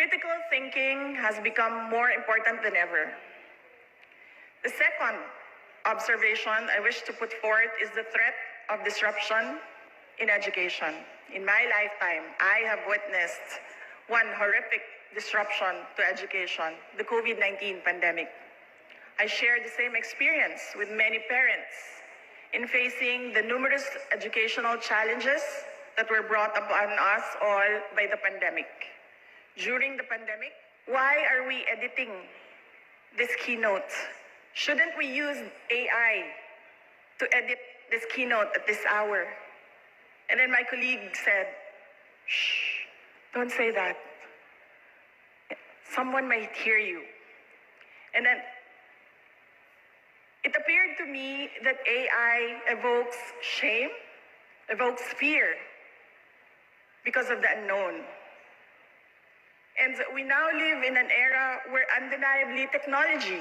Critical thinking has become more important than ever. The second observation I wish to put forth is the threat of disruption in education. In my lifetime, I have witnessed one horrific disruption to education, the COVID-19 pandemic. I share the same experience with many parents in facing the numerous educational challenges that were brought upon us all by the pandemic. During the pandemic, why are we editing this keynote? Shouldn't we use AI to edit this keynote at this hour? And then my colleague said, shh, don't say that. Someone might hear you. And then it appeared to me that AI evokes shame, evokes fear because of the unknown. And we now live in an era where undeniably technology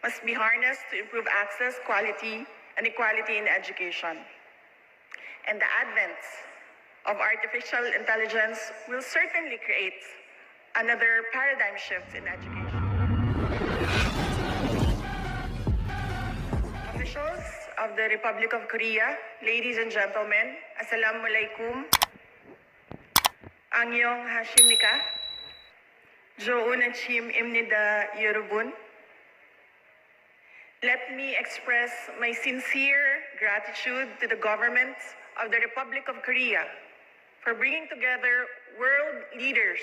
must be harnessed to improve access, quality, and equality in education. And the advent of artificial intelligence will certainly create another paradigm shift in education. Officials of the Republic of Korea, ladies and gentlemen, Assalamu alaikum. Angyong hashimnika. Joon Chim Imnida Yorubun. Let me express my sincere gratitude to the government of the Republic of Korea for bringing together world leaders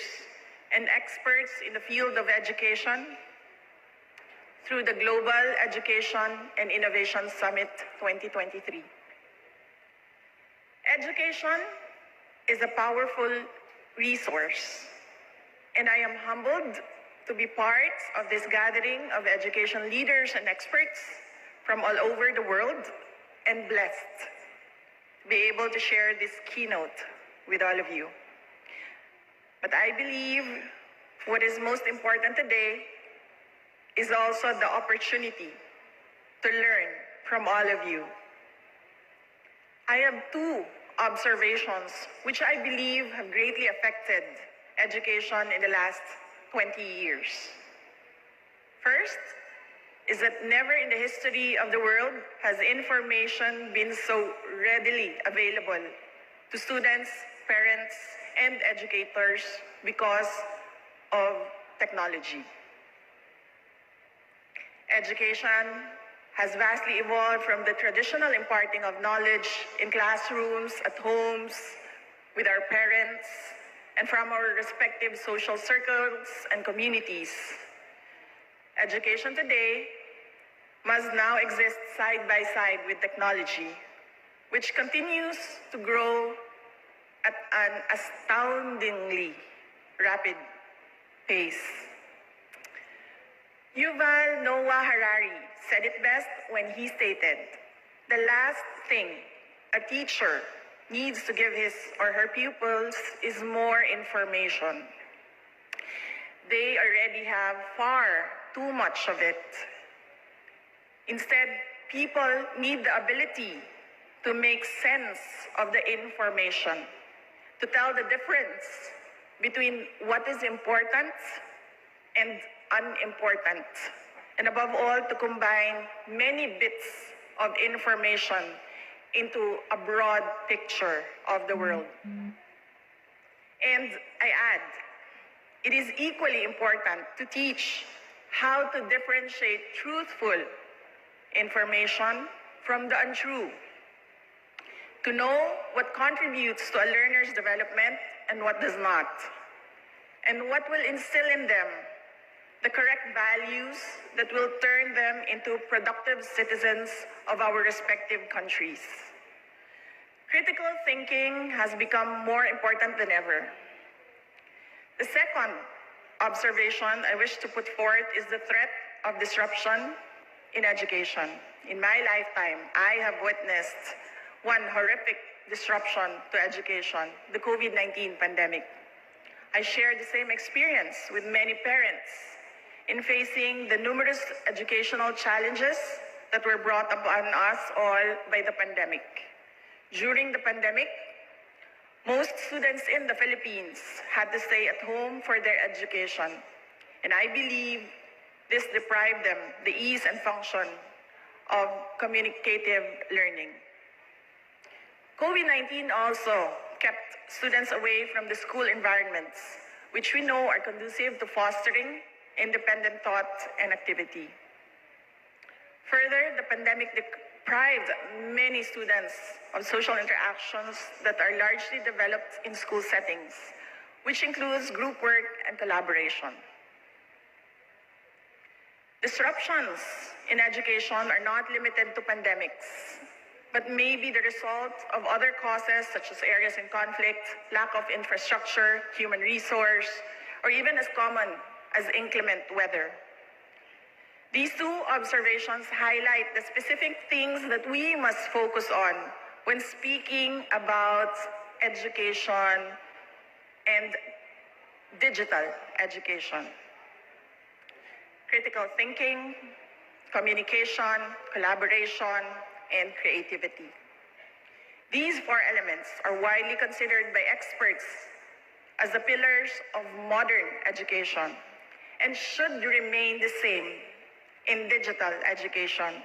and experts in the field of education through the Global Education and Innovation Summit 2023. Education is a powerful resource, and I am humbled to be part of this gathering of education leaders and experts from all over the world, and blessed to be able to share this keynote with all of you. But I believe what is most important today is also the opportunity to learn from all of you. I have two observations which I believe have greatly affected education in the last 20 years. First is that never in the history of the world has information been so readily available to students, parents, and educators because of technology. Education has vastly evolved from the traditional imparting of knowledge in classrooms, at homes, with our parents, and from our respective social circles and communities. Education today must now exist side by side with technology, which continues to grow at an astoundingly rapid pace. Yuval Noah Harari said it best when he stated, "The last thing a teacher needs to give his or her pupils is more information. They already have far too much of it. Instead, people need the ability to make sense of the information, to tell the difference between what is important and unimportant, and above all, to combine many bits of information into a broad picture of the world." And I add, it is equally important to teach how to differentiate truthful information from the untrue, to know what contributes to a learner's development and what does not, and what will instill in them the correct values that will turn them into productive citizens of our respective countries. Critical thinking has become more important than ever. The second observation I wish to put forth is the threat of disruption in education. In my lifetime, I have witnessed one horrific disruption to education, the COVID-19 pandemic. I share the same experience with many parents in facing the numerous educational challenges that were brought upon us all by the pandemic. During the pandemic, Most students in the Philippines had to stay at home for their education, and I believe this deprived them the ease and function of communicative learning. COVID-19 also kept students away from the school environments, which we know are conducive to fostering independent thought and activity. Further, the pandemic deprived many students of social interactions that are largely developed in school settings, which includes group work and collaboration. Disruptions in education are not limited to pandemics, but may be the result of other causes such as areas in conflict, lack of infrastructure, human resource, or even as common as inclement weather. These two observations highlight the specific things that we must focus on when speaking about education and digital education. Critical thinking, communication, collaboration, and creativity. These four elements are widely considered by experts as the pillars of modern education and should remain the same in digital education,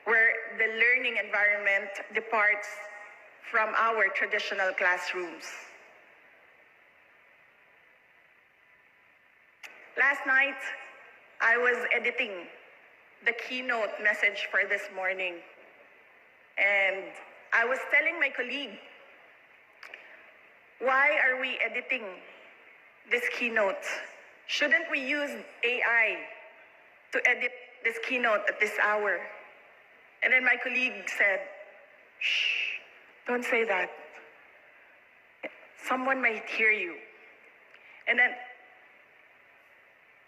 where the learning environment departs from our traditional classrooms. Last night, I was editing the keynote message for this morning, and I was telling my colleague, why are we editing this keynote? Shouldn't we use AI to edit this keynote at this hour? And then my colleague said, shh, don't say that. Someone might hear you. And then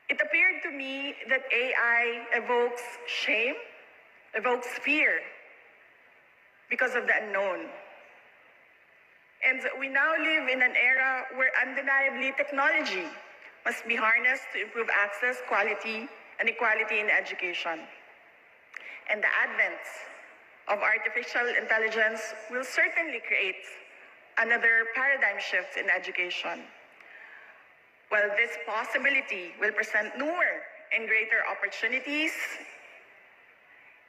it appeared to me that AI evokes shame, evokes fear because of the unknown. And we now live in an era where undeniably technology must be harnessed to improve access, quality, and equality in education. And the advent of artificial intelligence will certainly create another paradigm shift in education. While this possibility will present newer and greater opportunities,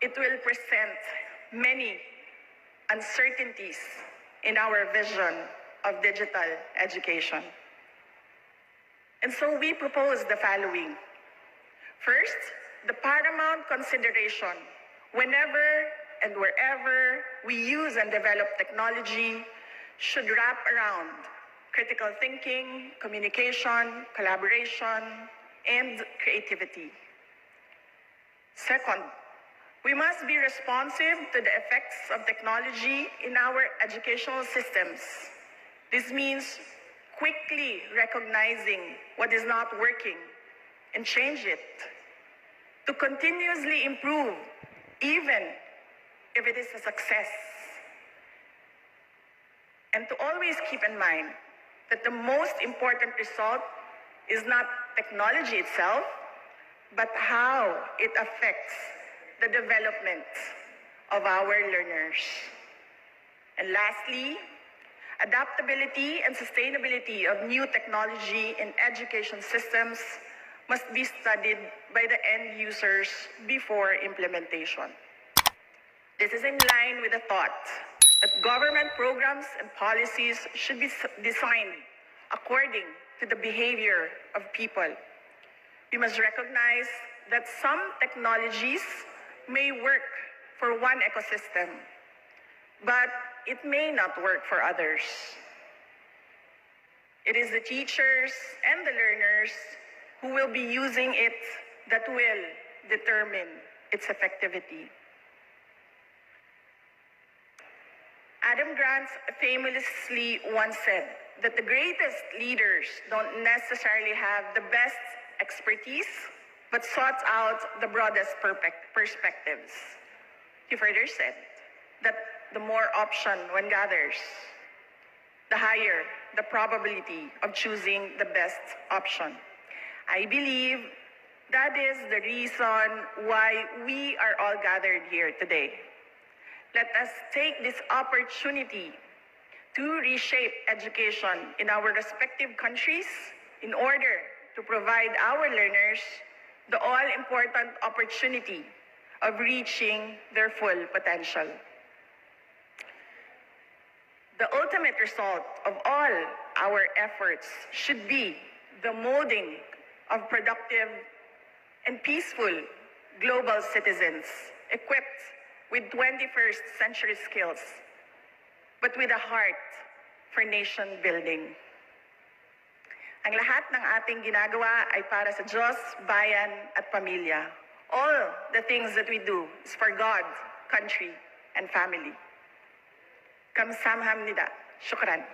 it will present many uncertainties in our vision of digital education. And so we propose the following. First, the paramount consideration whenever and wherever we use and develop technology should wrap around critical thinking, communication, collaboration, and creativity. Second, we must be responsive to the effects of technology in our educational systems. This means quickly recognizing what is not working and change it, to continuously improve even if it is a success. And to always keep in mind that the most important result is not technology itself, but how it affects the development of our learners. And lastly, adaptability and sustainability of new technology in education systems must be studied by the end users before implementation. This is in line with the thought that government programs and policies should be designed according to the behavior of people. We must recognize that some technologies may work for one ecosystem, but it may not work for others. It is the teachers and the learners who will be using it that will determine its effectivity. Adam Grant famously once said that the greatest leaders don't necessarily have the best expertise, but sought out the broadest perspectives. He further said that the more option one gathers, the higher the probability of choosing the best option. I believe that is the reason why we are all gathered here today. Let us take this opportunity to reshape education in our respective countries in order to provide our learners the all-important opportunity of reaching their full potential. The ultimate result of all our efforts should be the molding of productive and peaceful global citizens equipped with 21st century skills, but with a heart for nation building. Ang lahat ng ating ginagawa ay para sa Diyos, bayan at pamilya. All the things that we do is for God, country, and family. Kamsahamnida. Shukran.